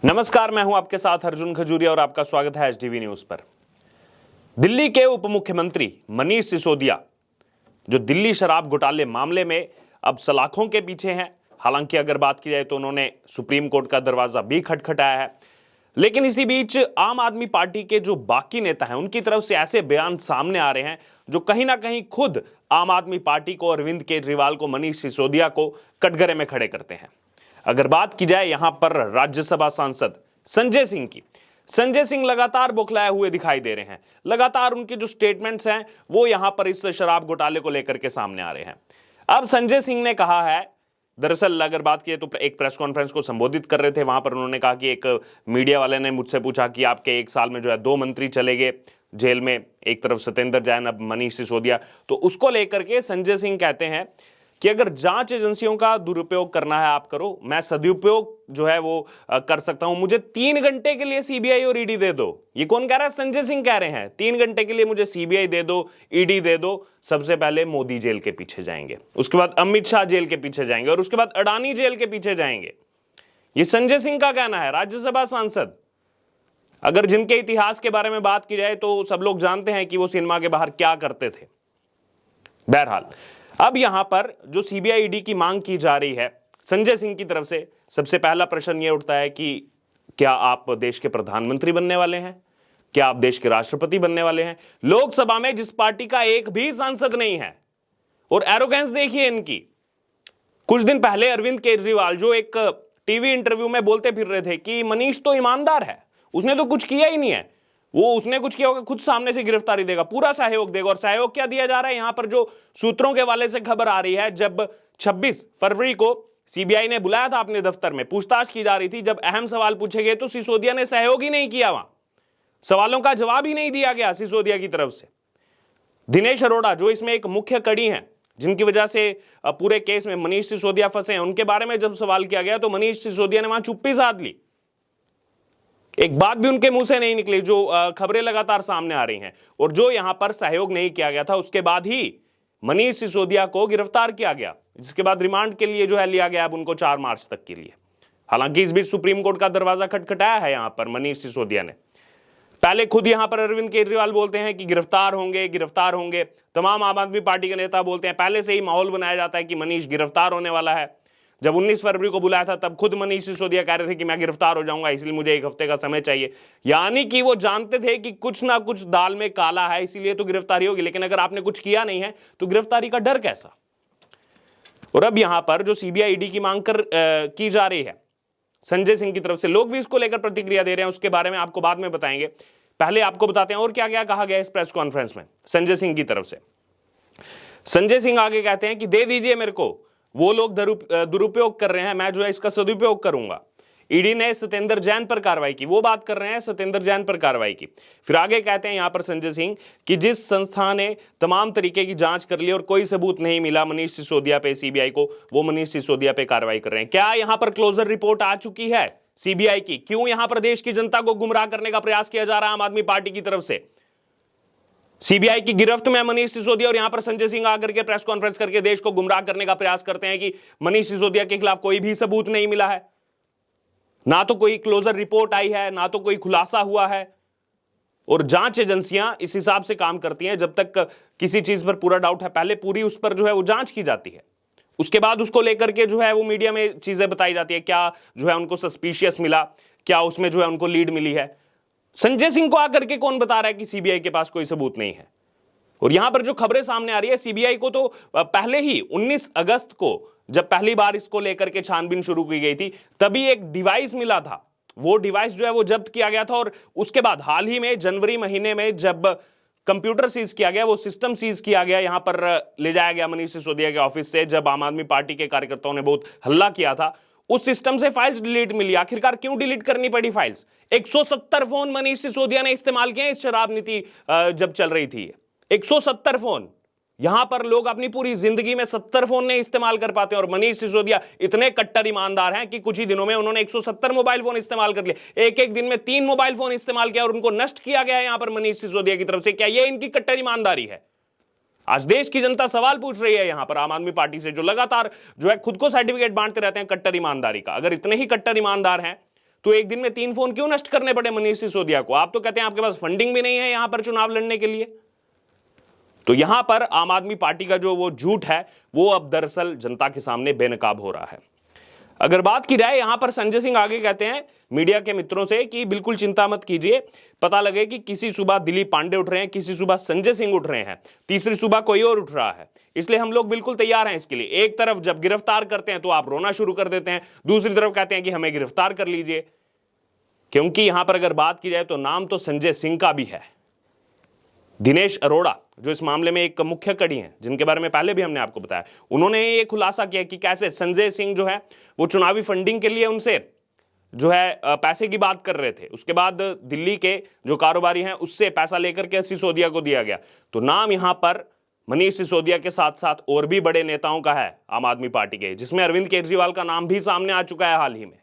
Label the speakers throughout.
Speaker 1: नमस्कार, मैं हूं आपके साथ अर्जुन खजूरिया और आपका स्वागत है एचडीवी न्यूज पर। दिल्ली के उप मुख्यमंत्री मनीष सिसोदिया जो दिल्ली शराब घोटाले मामले में अब सलाखों के पीछे हैं। हालांकि अगर बात की जाए तो उन्होंने सुप्रीम कोर्ट का दरवाजा भी खटखटाया है, लेकिन इसी बीच आम आदमी पार्टी के जो बाकी नेता हैं उनकी तरफ से ऐसे बयान सामने आ रहे हैं जो कहीं ना कहीं खुद आम आदमी पार्टी को, अरविंद केजरीवाल को, मनीष सिसोदिया को कटघरे में खड़े करते हैं। अगर बात की जाए यहां पर राज्यसभा सांसद संजय सिंह की, संजय सिंह लगातार बौखलाए हुए दिखाई दे रहे हैं। लगातार उनके जो स्टेटमेंट्स हैं वो यहां पर इस शराब घोटाले को लेकर के सामने आ रहे हैं। अब संजय सिंह ने कहा है, दरअसल अगर बात की तो एक प्रेस कॉन्फ्रेंस को संबोधित कर रहे थे, वहां पर उन्होंने कहा कि एक मीडिया वाले ने मुझसे पूछा कि आपके एक साल में जो है 2 मंत्री चले गए जेल में, एक तरफ सत्येंद्र जैन, अब मनीष सिसोदिया। तो उसको लेकर के संजय सिंह कहते हैं कि अगर जांच एजेंसियों का दुरुपयोग करना है आप करो, मैं सदुपयोग जो है वो कर सकता हूं। मुझे 3 घंटे के लिए सीबीआई और ईडी दे दो। ये कौन कह रहा है? संजय सिंह कह रहे हैं 3 घंटे के लिए मुझे सीबीआई दे दो, ईडी दे दो। सबसे पहले मोदी जेल के पीछे जाएंगे, उसके बाद अमित शाह जेल के पीछे जाएंगे और उसके बाद अडानी जेल के पीछे जाएंगे। ये संजय सिंह का कहना है, राज्यसभा सांसद। अगर जिनके इतिहास के बारे में बात की जाए तो सब लोग जानते हैं कि वो सिनेमा के बाहर क्या करते थे। बहरहाल अब यहां पर जो सीबीआई ईडी की मांग की जा रही है संजय सिंह की तरफ से, सबसे पहला प्रश्न यह उठता है कि क्या आप देश के प्रधानमंत्री बनने वाले हैं? क्या आप देश के राष्ट्रपति बनने वाले हैं? लोकसभा में जिस पार्टी का एक भी सांसद नहीं है, और एरोगेंस देखिए इनकी। कुछ दिन पहले अरविंद केजरीवाल जो एक टीवी इंटरव्यू में बोलते फिर रहे थे कि मनीष तो ईमानदार है, उसने तो कुछ किया ही नहीं है, वो उसने कुछ किया होगा खुद सामने से गिरफ्तारी देगा, पूरा सहयोग देगा। और सहयोग क्या दिया जा रहा है? यहां पर जो सूत्रों के हवाले से खबर आ रही है, जब 26 फरवरी को सीबीआई ने बुलाया था अपने दफ्तर में, पूछताछ की जा रही थी, जब अहम सवाल पूछे गए तो सिसोदिया ने सहयोग ही नहीं किया, वहां सवालों का जवाब ही नहीं दिया गया सिसोदिया की तरफ से। दिनेश अरोड़ा जो इसमें एक मुख्य कड़ी है, जिनकी वजह से पूरे केस में मनीष सिसोदिया फंसे हैं, उनके बारे में जब सवाल किया गया तो मनीष सिसोदिया ने वहां चुप्पी साध ली। एक बात भी उनके मुंह से नहीं निकली, जो खबरें लगातार सामने आ रही हैं। और जो यहां पर सहयोग नहीं किया गया था, उसके बाद ही मनीष सिसोदिया को गिरफ्तार किया गया, जिसके बाद रिमांड के लिए जो है लिया गया अब उनको 4 मार्च तक के लिए। हालांकि इस बीच सुप्रीम कोर्ट का दरवाजा खटखटाया है यहां पर मनीष सिसोदिया ने। पहले खुद यहां पर अरविंद केजरीवाल बोलते हैं कि गिरफ्तार होंगे, गिरफ्तार होंगे। तमाम आम आदमी पार्टी के नेता बोलते हैं, पहले से ही माहौल बनाया जाता है कि मनीष गिरफ्तार होने वाला है। जब 19 फरवरी को बुलाया था तब खुद मनीष सिसोदिया कह रहे थे कि मैं गिरफ्तार हो जाऊंगा, इसलिए मुझे 1 हफ्ते का समय चाहिए। यानी कि वो जानते थे कि कुछ ना कुछ दाल में काला है, इसीलिए तो गिरफ्तारी होगी। लेकिन अगर आपने कुछ किया नहीं है तो गिरफ्तारी का डर कैसा? और अब यहां पर जो सीबीआई ईडी की मांग की जा रही है संजय सिंह की तरफ से, लोग भी इसको लेकर प्रतिक्रिया दे रहे हैं, उसके बारे में आपको बाद में बताएंगे। पहले आपको बताते हैं और क्या क्या कहा गया इस प्रेस कॉन्फ्रेंस में संजय सिंह की तरफ से। संजय सिंह आगे कहते हैं कि दे दीजिए मेरे को, वो लोग दुरुपयोग कर रहे हैं, मैं जो है इसका सदुपयोग करूंगा। ईडी ने सत्येंद्र जैन पर कार्रवाई की, वो बात कर रहे हैं सत्येंद्र जैन पर कार्रवाई की। फिर आगे कहते हैं यहां पर संजय सिंह कि जिस संस्था ने तमाम तरीके की जांच कर ली और कोई सबूत नहीं मिला मनीष सिसोदिया पे, सीबीआई को, वो मनीष सिसोदिया पे कार्रवाई कर रहे हैं। क्या यहां पर क्लोजर रिपोर्ट आ चुकी है सीबीआई की? क्यों यहां पर देश की जनता को गुमराह करने का प्रयास किया जा रहा है आम आदमी पार्टी की तरफ से? सीबीआई की गिरफ्त में मनीष सिसोदिया और यहां पर संजय सिंह आकर के प्रेस कॉन्फ्रेंस करके देश को गुमराह करने का प्रयास करते हैं कि मनीष सिसोदिया के खिलाफ कोई भी सबूत नहीं मिला है, ना तो कोई क्लोजर रिपोर्ट आई है, ना तो कोई खुलासा हुआ है। और जांच एजेंसियां इस हिसाब से काम करती हैं, जब तक किसी चीज पर पूरा डाउट है पहले पूरी उस पर जो है वो जांच की जाती है, उसके बाद उसको लेकर के जो है वो मीडिया में चीजें बताई जाती है, क्या जो है उनको सस्पिशियस मिला, क्या उसमें जो है उनको लीड मिली है। संजय सिंह को आकर के कौन बता रहा है कि सीबीआई के पास कोई सबूत नहीं है? और यहां पर जो खबरें सामने आ रही है, सीबीआई को तो पहले ही 19 अगस्त को जब पहली बार इसको लेकर के छानबीन शुरू की गई थी, तभी एक डिवाइस मिला था, वो डिवाइस जो है वो जब्त किया गया था। और उसके बाद हाल ही में जनवरी महीने में जब कंप्यूटर सीज किया गया, वो सिस्टम सीज किया गया, यहां पर ले जाया गया मनीष सिसोदिया के ऑफिस से, जब आम आदमी पार्टी के कार्यकर्ताओं ने बहुत हल्ला किया था, उस सिस्टम से फाइल्स डिलीट मिली। आखिरकार क्यों डिलीट करनी पड़ी फाइल्स? 170 फोन मनीष सिसोदिया ने इस्तेमाल किए इस शराब नीति जब चल रही थी। 170 फोन, यहां पर लोग अपनी पूरी जिंदगी में 70 फोन नहीं इस्तेमाल कर पाते, और मनीष सिसोदिया इतने कट्टर ईमानदार हैं कि कुछ ही दिनों में उन्होंने 170 मोबाइल फोन इस्तेमाल कर लिए। एक एक दिन में 3 मोबाइल फोन इस्तेमाल किया और उनको नष्ट किया गया यहां पर मनीष सिसोदिया की तरफ से। क्या यह इनकी कट्टर ईमानदारी है? आज देश की जनता सवाल पूछ रही है यहां पर आम आदमी पार्टी से, जो लगातार जो है खुद को सर्टिफिकेट बांटते रहते हैं कट्टर ईमानदारी का। अगर इतने ही कट्टर ईमानदार हैं तो एक दिन में 3 फोन क्यों नष्ट करने पड़े मनीष सिसोदिया को? आप तो कहते हैं आपके पास फंडिंग भी नहीं है यहां पर चुनाव लड़ने के लिए। तो यहां पर आम आदमी पार्टी का जो वो झूठ है वो अब दरअसल जनता के सामने बेनकाब हो रहा है। अगर बात की जाए यहां पर संजय सिंह आगे कहते हैं मीडिया के मित्रों से कि बिल्कुल चिंता मत कीजिए, पता लगे कि किसी सुबह दिलीप पांडे उठ रहे हैं, किसी सुबह संजय सिंह उठ रहे हैं, तीसरी सुबह कोई और उठ रहा है, इसलिए हम लोग बिल्कुल तैयार हैं इसके लिए। एक तरफ जब गिरफ्तार करते हैं तो आप रोना शुरू कर देते हैं, दूसरी तरफ कहते हैं कि हमें गिरफ्तार कर लीजिए। क्योंकि यहां पर अगर बात की जाए तो नाम तो संजय सिंह का भी है। दिनेश अरोड़ा जो इस मामले में एक मुख्य कड़ी हैं, जिनके बारे में पहले भी हमने आपको बताया, उन्होंने ये खुलासा किया कि कैसे संजय सिंह जो है वो चुनावी फंडिंग के लिए उनसे जो है पैसे की बात कर रहे थे। उसके बाद दिल्ली के जो कारोबारी हैं उससे पैसा लेकर के सिसोदिया को दिया गया। तो नाम यहां पर मनीष सिसोदिया के साथ साथ और भी बड़े नेताओं का है आम आदमी पार्टी के, जिसमें अरविंद केजरीवाल का नाम भी सामने आ चुका है हाल ही में।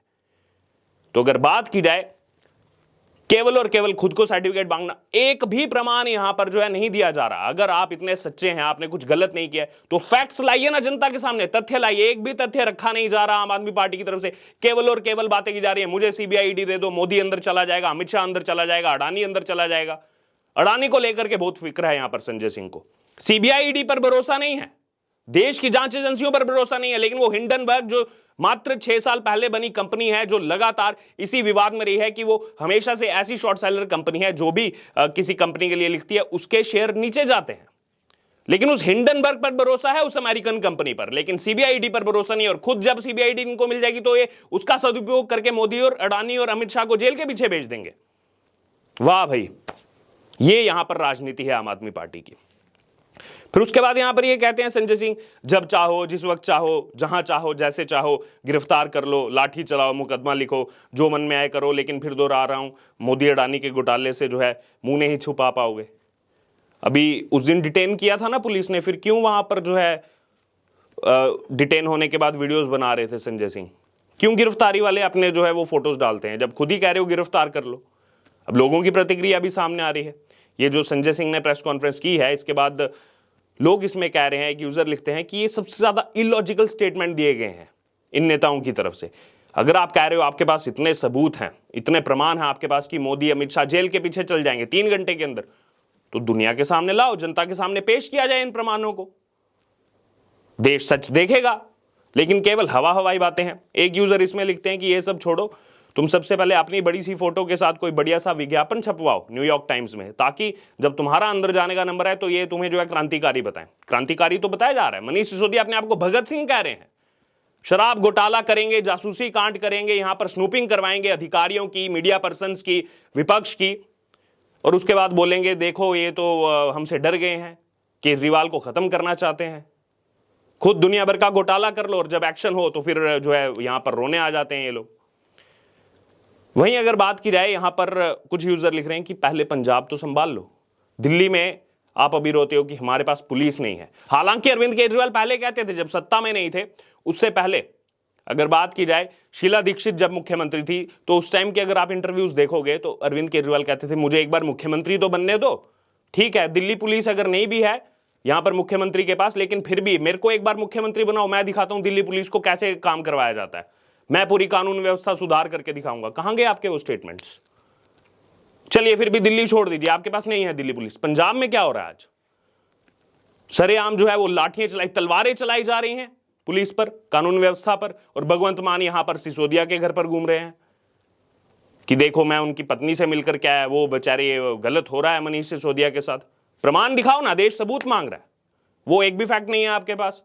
Speaker 1: तो अगर बात की जाए केवल और केवल खुद को सर्टिफिकेट मांगना, एक भी प्रमाण यहां पर जो है नहीं दिया जा रहा। अगर आप इतने सच्चे हैं, आपने कुछ गलत नहीं किया तो फैक्ट्स लाइए ना जनता के सामने, तथ्य लाइए। एक भी तथ्य रखा नहीं जा रहा आम आदमी पार्टी की तरफ से, केवल और केवल बातें की जा रही है। मुझे सीबीआई ईडी दे दो, मोदी अंदर चला जाएगा, अमित शाह अंदर चला जाएगा, अडानी अंदर चला जाएगा। अडानी को लेकर के बहुत फिक्र है यहां पर संजय सिंह को। सीबीआई ईडी पर भरोसा नहीं है, देश की जांच एजेंसियों पर भरोसा नहीं है, लेकिन वो हिंडनबर्ग जो मात्र 6 साल पहले बनी कंपनी है, जो लगातार इसी विवाद में रही है कि वो हमेशा से ऐसी शॉर्ट सेलर कंपनी है, जो भी किसी कंपनी के लिए लिखती है उसके शेयर नीचे जाते हैं। लेकिन उस हिंडनबर्ग पर भरोसा है, उस अमेरिकन कंपनी पर, लेकिन सीबीआईडी पर भरोसा नहीं। और खुद जब सीबीआईडी इनको मिल जाएगी तो ये उसका सदुपयोग करके मोदी और अडानी और अमित शाह को जेल के पीछे भेज देंगे। वाह भाई, ये यहां पर राजनीति है आम आदमी पार्टी की। फिर उसके बाद यहां पर ये कहते हैं संजय सिंह, जब चाहो, जिस वक्त चाहो, जहां चाहो, जैसे चाहो गिरफ्तार कर लो, लाठी चलाओ, मुकदमा लिखो, जो मन में आए करो, लेकिन फिर दोहरा रहा हूं, मोदी अडानी के घोटाले से जो है मुंह नहीं छुपा पाओगे। अभी उस दिन डिटेन किया था ना पुलिस ने, फिर क्यों वहां पर जो है डिटेन होने के बाद वीडियोस बना रहे थे संजय सिंह? क्यों गिरफ्तारी वाले अपने जो है वो फोटोज डालते हैं, जब खुद ही कह रहे हो गिरफ्तार कर लो? अब लोगों की प्रतिक्रिया भी सामने आ रही है। ये जो संजय सिंह ने प्रेस कॉन्फ्रेंस की है, इसके बाद लोग इसमें कह रहे हैं, एक यूजर लिखते हैं कि ये सबसे ज्यादा इलॉजिकल स्टेटमेंट दिए गए हैं इन नेताओं की तरफ से। अगर आप कह रहे हो आपके पास इतने सबूत हैं, इतने प्रमाण हैं आपके पास कि मोदी अमित शाह जेल के पीछे चल जाएंगे 3 घंटे के अंदर, तो दुनिया के सामने लाओ, जनता के सामने पेश किया जाए इन प्रमाणों को, देश सच देखेगा। लेकिन केवल हवा हवाई बातें हैं। एक यूजर इसमें लिखते हैं कि ये सब छोड़ो, तुम सबसे पहले अपनी बड़ी सी फोटो के साथ कोई बढ़िया सा विज्ञापन छपवाओ न्यूयॉर्क टाइम्स में, ताकि जब तुम्हारा अंदर जाने का नंबर है तो ये तुम्हें जो है क्रांतिकारी बताएं। क्रांतिकारी तो बताया जा रहा है, मनीष सिसोदिया अपने आप को भगत सिंह कह रहे हैं। शराब घोटाला करेंगे, जासूसी कांड करेंगे, यहां पर स्नूपिंग करवाएंगे अधिकारियों की, मीडिया पर्संस की, विपक्ष की, और उसके बाद बोलेंगे देखो ये तो हमसे डर गए हैं, केजरीवाल को खत्म करना चाहते हैं। खुद दुनिया भर का घोटाला कर लो और जब एक्शन हो तो फिर जो है यहां पर रोने आ जाते हैं ये लोग। वहीं अगर बात की जाए, यहां पर कुछ यूजर लिख रहे हैं कि पहले पंजाब तो संभाल लो, दिल्ली में आप अभी रोते हो कि हमारे पास पुलिस नहीं है। हालांकि अरविंद केजरीवाल पहले कहते थे, जब सत्ता में नहीं थे उससे पहले, अगर बात की जाए शीला दीक्षित जब मुख्यमंत्री थी तो उस टाइम के अगर आप इंटरव्यूज देखोगे तो अरविंद केजरीवाल कहते थे मुझे एक बार मुख्यमंत्री तो बनने दो। ठीक है, दिल्ली पुलिस अगर नहीं भी है यहां पर मुख्यमंत्री के पास, लेकिन फिर भी मेरे को एक बार मुख्यमंत्री बनाओ, मैं दिखाता हूं दिल्ली पुलिस को कैसे काम करवाया जाता है, मैं पूरी कानून व्यवस्था सुधार करके दिखाऊंगा। कहां गए आपके वो स्टेटमेंट्स? चलिए फिर भी दिल्ली छोड़ दीजिए, आपके पास नहीं है दिल्ली पुलिस। पंजाब में क्या हो रहा है आज? सरेआम जो है वो लाठियां चलाई, तलवारें चलाई जा रही हैं पुलिस पर, कानून व्यवस्था पर, और भगवंत मान यहां पर सिसोदिया के घर पर घूम रहे हैं कि देखो मैं उनकी पत्नी से मिलकर क्या है, वो बेचारे गलत हो रहा है मनीष सिसोदिया के साथ। प्रमाण दिखाओ ना, देश सबूत मांग रहा है, वो एक भी फैक्ट नहीं है आपके पास।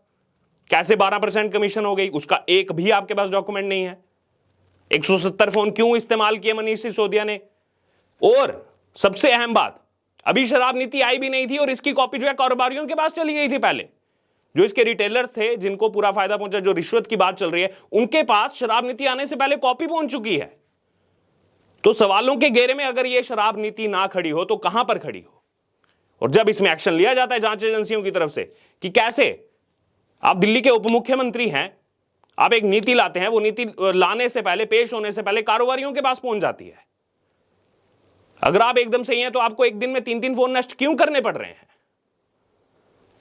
Speaker 1: कैसे 12% कमीशन हो गई, उसका एक भी आपके पास डॉक्यूमेंट नहीं है। 170 फोन क्यों इस्तेमाल किए मनीष सिसोदिया ने? और सबसे अहम बात, अभी शराब नीति आई भी नहीं थी और इसकी कॉपी जो है कारोबारियों के पास चली गई थी। पहले जो इसके रिटेलर्स थे जिनको पूरा फायदा पहुंचा, जो रिश्वत की बात चल रही है, उनके पास शराब नीति आने से पहले कॉपी पहुंच चुकी है। तो सवालों के घेरे में अगर यह शराब नीति ना खड़ी हो तो कहां पर खड़ी हो? और जब इसमें एक्शन लिया जाता है जांच एजेंसियों की तरफ से कि कैसे आप दिल्ली के उप मुख्यमंत्री हैं, आप एक नीति लाते हैं, वो नीति लाने से पहले, पेश होने से पहले कारोबारियों के पास पहुंच जाती है। अगर आप एकदम सही हैं तो आपको एक दिन में 3-3 फोन नष्ट क्यों करने पड़ रहे हैं?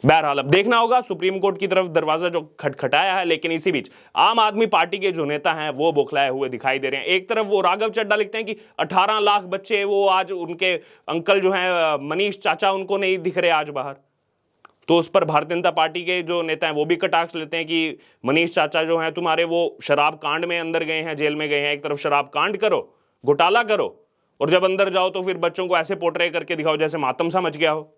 Speaker 1: बहरहाल अब देखना होगा, सुप्रीम कोर्ट की तरफ दरवाजा जो खटखटाया है, लेकिन इसी बीच आम आदमी पार्टी के जो नेता हैं वो बौखलाए हुए दिखाई दे रहे हैं। एक तरफ वो राघव चड्ढा लिखते हैं कि 18 लाख बच्चे, वो आज उनके अंकल जो हैं मनीष चाचा, उनको नहीं दिख रहे आज बाहर। तो उस पर भारतीय जनता पार्टी के जो नेता हैं वो भी कटाक्ष लेते हैं कि मनीष चाचा जो हैं तुम्हारे, वो शराब कांड में अंदर गए हैं, जेल में गए हैं। एक तरफ शराब कांड करो, घोटाला करो, और जब अंदर जाओ तो फिर बच्चों को ऐसे पोर्ट्रे करके दिखाओ जैसे मातम सा मच गया हो।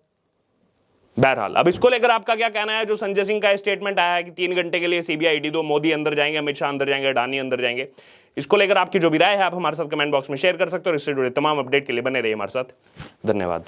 Speaker 1: बहरहाल अब इसको लेकर आपका क्या कहना है? जो संजय सिंह का स्टेटमेंट आया है कि 3 घंटे के लिए सीबीआई ईडी दो, मोदी अंदर जाएंगे, अमित शाह अंदर जाएंगे, अडानी अंदर जाएंगे, इसको लेकर आपकी जो भी राय है आप हमारे साथ कमेंट बॉक्स में शेयर कर सकते हो। और इससे जुड़े तमाम अपडेट के लिए बने रहिए हमारे साथ। धन्यवाद।